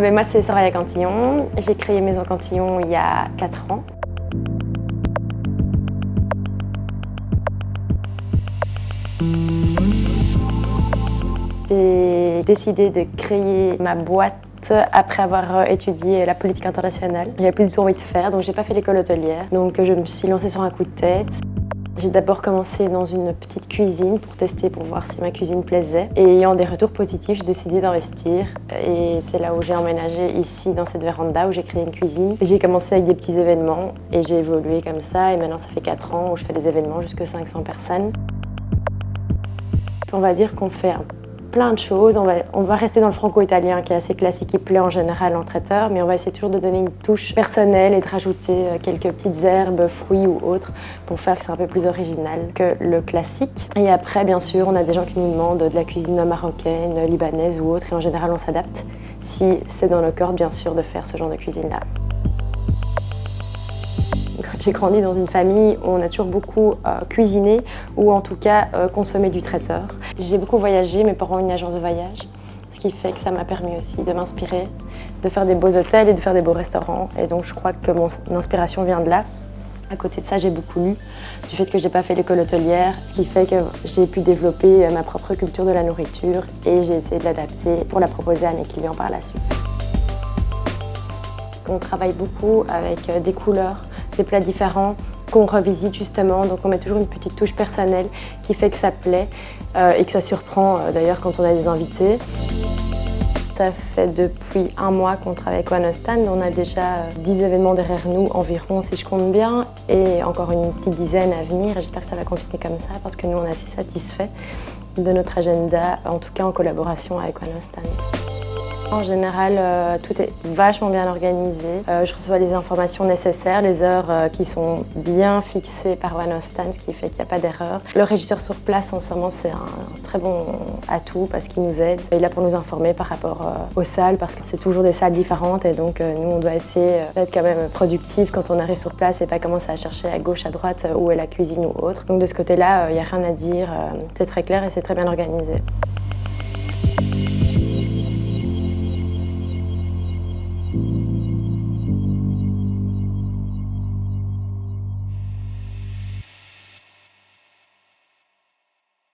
Moi, c'est Soraya Cantillon. J'ai créé Maison Cantillon il y a 4 ans. J'ai décidé de créer ma boîte après avoir étudié la politique internationale. J'avais plus du tout envie de faire, donc j'ai pas fait l'école hôtelière. Donc je me suis lancée sur un coup de tête. J'ai d'abord commencé dans une petite cuisine pour tester, pour voir si ma cuisine plaisait. Et ayant des retours positifs, j'ai décidé d'investir. Et c'est là où j'ai emménagé, ici, dans cette véranda, où j'ai créé une cuisine. J'ai commencé avec des petits événements et j'ai évolué comme ça. Et maintenant, ça fait 4 ans où je fais des événements jusqu'à 500 personnes. On va dire qu'on fait plein de choses. On va rester dans le franco-italien qui est assez classique, qui plaît en général en traiteur, mais on va essayer toujours de donner une touche personnelle et de rajouter quelques petites herbes, fruits ou autres pour faire que c'est un peu plus original que le classique. Et après, bien sûr, on a des gens qui nous demandent de la cuisine marocaine, libanaise ou autre, et en général, on s'adapte si c'est dans nos cordes, bien sûr, de faire ce genre de cuisine-là. J'ai grandi dans une famille où on a toujours beaucoup cuisiné ou en tout cas consommé du traiteur. J'ai beaucoup voyagé, mes parents ont une agence de voyage, ce qui fait que ça m'a permis aussi de m'inspirer, de faire des beaux hôtels et de faire des beaux restaurants. Et donc je crois que mon inspiration vient de là. À côté de ça, j'ai beaucoup lu, du fait que je n'ai pas fait l'école hôtelière, ce qui fait que j'ai pu développer ma propre culture de la nourriture et j'ai essayé de l'adapter pour la proposer à mes clients par la suite. On travaille beaucoup avec des couleurs, des plats différents qu'on revisite justement, donc on met toujours une petite touche personnelle qui fait que ça plaît et que ça surprend d'ailleurs quand on a des invités. Ça fait depuis 1 mois qu'on travaille avec One Stand, on a déjà 10 événements derrière nous environ si je compte bien et encore une petite dizaine à venir et j'espère que ça va continuer comme ça parce que nous on est assez satisfaits de notre agenda, en tout cas en collaboration avec One Stand. En général, tout est vachement bien organisé. Je reçois les informations nécessaires, les heures qui sont bien fixées par One Stand, ce qui fait qu'il n'y a pas d'erreur. Le régisseur sur place, sincèrement, c'est un très bon atout parce qu'il nous aide. Il est là pour nous informer par rapport aux salles parce que c'est toujours des salles différentes et donc nous, on doit essayer d'être quand même productif quand on arrive sur place et pas commencer à chercher à gauche, à droite où est la cuisine ou autre. Donc de ce côté-là, il n'y a rien à dire. C'est très clair et c'est très bien organisé.